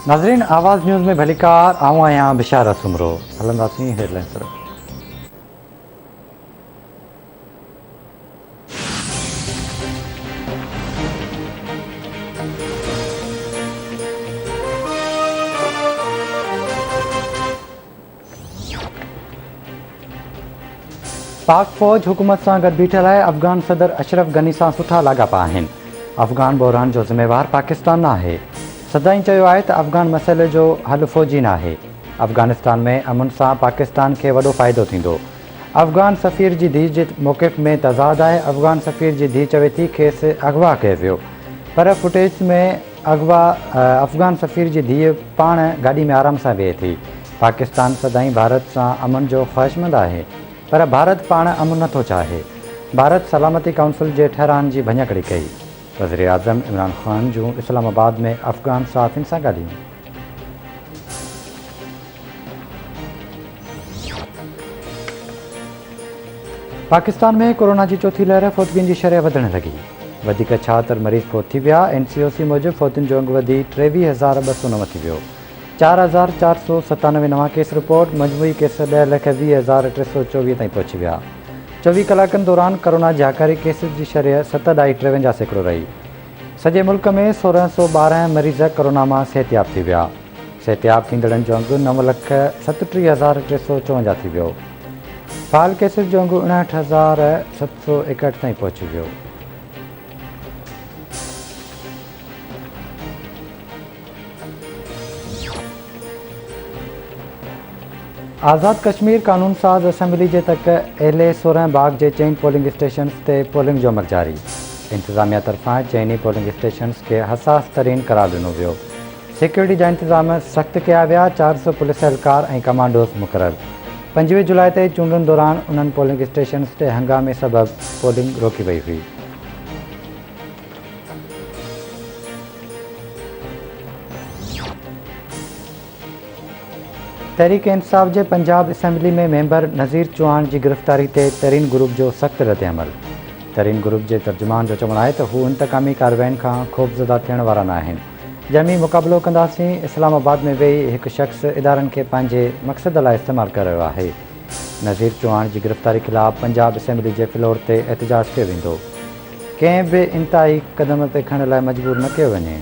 नाज़रीन, आवाज़ न्यूज़ में भलीकार आऊं आहियां बिशारत सुमरो। हलंदासीं हेडलाइंस तरफ़। पाक फ़ौज हुकूमत सां गॾु बीठल आहे। अफ़गान सदर अशरफ गनी सां सुठा लाॻापा आहिनि। अफ़गान बहिरान जो ज़िम्मेवार पाकिस्तान न आहे। सदाईं चयो आहे त अफ़गान मसइले जो हल फ़ौजी न आहे। अफ़गानिस्तान में अमन सां पाकिस्तान खे वॾो फ़ाइदो थींदो। अफ़गान सफ़ीर जी धीउ जे मौक़िफ़ में तज़ाद आहे। अफ़गान सफ़ीर जी धीउ चवे थी खेसि अगवा कयो वियो, पर फुटेज में अफ़गान सफ़ीर जी धीउ पाण गाॾी में आराम सां वेहे थी। पाकिस्तान सदाईं भारत सां अमन जो ख़्वाहिशमंद आहे, पर भारत पाण अमन नथो चाहे। भारत सलामती काउंसिल जे ठहराइण जी भञकड़ी कई। वज़ीर आज़म इमरान ख़ान जूं इस्लामाबाद में अफ़गान सहाफ़ियुनि सां ॻाल्हियूं। पाकिस्तान में कोरोना जी चौथी लहर, फ़ौतगियुनि जी शरह वधणु लॻी। वधीक 76 मरीज़ फ़ौत थी विया। NCOC मूजिबि फ़ौतुनि जो अंगु वधी 23,209 थी वियो। 4,497 नवां केस रिपोर्ट। मजमूई केस 10,20,324 ताईं पहुची विया। 24 कलाकनि दौरान कोरोना जी हाकारी केसिस जी शरह 7.53% रही। सॼे मुल्क में 1,612 मरीज़ कोरोना मां सिहतयाब थी विया। सिहतयाब थींदड़नि जो अंगु 9,37,354 थी वियो। फ़ाल केसिस जो अंगु 59,761 ताईं पहुची वियो। आज़ाद कश्मीर कानून साज़ असेंबली जे तक LA 16 बाग जे चइनि पोलिंग स्टेशन्स ते पोलिंग जो अमल जारी। इंतिज़ामिया तरफ़ां चइनी पोलिंग स्टेशन्स खे हसास तरीन करार ॾिनो वियो। सिक्योरिटी जा इंतिज़ाम सख़्त कया विया। 400 पुलिस एहलकार ऐं कमांडोज़ मुक़ररु। 25 जुलाई ते चूंडुनि दौरान उन्हनि पोलिंग स्टेशन्स ते हंगामे सबबि पोलिंग रोकी वई हुई। तहरीक इंसाफ़ जे पंजाब असेंबली में मेंबर नज़ीर चौहान जी गिरफ़्तारी ते तरीन ग्रुप जो सख़्तु रद्दअमल। तरीन ग्रुप जे तर्जुमान जो चवणु आहे त हू इंतकामी कार्रवाइनि खां ख़ौफ़ज़दा थियण वारा न आहिनि। जमी मुक़ाबिलो कंदासीं। इस्लामाबाद में वेही हिकु शख़्स इदारनि खे पंहिंजे मक़सद लाइ इस्तेमालु करे रहियो आहे। नज़ीर चौहान जी गिरफ़्तारी ख़िलाफ़ पंजाब असेंबली जे फ्लोर ते एहतिजाज कयो वेंदो। कंहिं बि इंतिहाई क़दम ते खणण लाइ मजबूर न कयो वञे।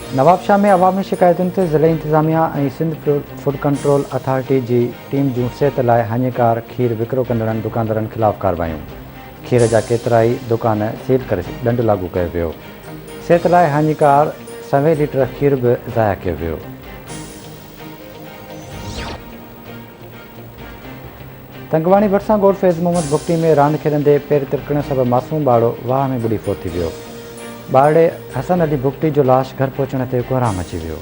नवाबशाह में अवामी शिकायतुनि ते ज़िले इंतिज़ामिया ऐं सिंध फूड कंट्रोल अथॉरिटी जी टीम जूं सिहत लाइ हाञेकार खीर विकिरो कंदड़नि दुकानदारनि ख़िलाफ़ कार्रवायूं। खीर जा केतिरा ई दुकान सील करे ॾंडु लागू कयो वियो। सिहत लाइ हाञेकार 100 लीटर खीर बि ज़ाया कयो वियो। तंगवाणी भरिसां ॻोठ फैज़ मोहम्मद भुगटी में रांदि खेॾंदे पेर तिरकण सबबि मासूम ॿारड़ो वाह में ॿुॾी फ़ौत थी वियो। ॿारड़े हसन अली भुगटी जो लाश घर पहुचण ते कोहराम अची वियो।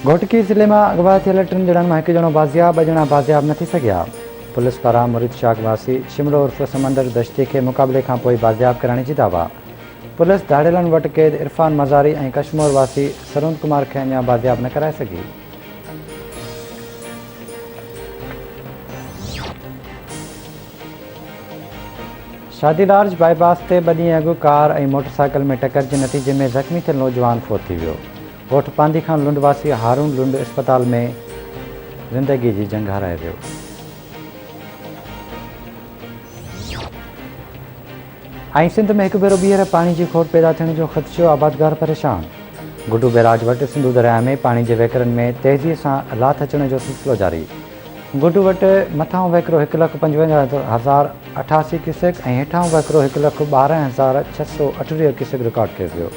घोटकी ज़िले मां अगवा थियल 3 ॼणनि मां हिकु ॼणो बाज़ियाब, 2 ॼणा बाज़ियाब न थी सघिया। पुलिस पारां मुरीद शाख वासी शिमलो उर्फ़ समंदर दश्ती खे मुक़ाबले खां पोइ बाज़ियाब कराइण जी दावा। पुलिस धाड़ेलनि वटि क़ैद इरफ़ान मज़ारी ऐं कश्मीर वासी सरुण कुमार खे अञा बाज़ियाब न कराए सघी। शादी लार्ज बाईपास ते 2 ॾींहं अॻु कार ऐं मोटरसाइकिल में टकर जे नतीजे में ज़ख़्मी थियल नौजवान फ़ौत थी वियो। ॻोठ पांदी खां लुंड वासी हारून लुंड अस्पताल में ज़िंदगी जी जंग हाराए वियो। ऐं सिंध में हिकु भेरो ॿीहर पाणी जी खोट पैदा थियण जो ख़दशो, आबादगार परेशान। गुडू बैराज वटि सिंधु दरिया में पाणी जे वहिकरनि में तेज़ीअ सां लाथ अचण जो सिलसिलो जारी। गुडू वटि मथां वहिकिरो 1,55,088 क्यूसेक ऐं हेठां वहिकिरो 1,12,638 क्यूसेक रिकॉर्ड कयो वियो।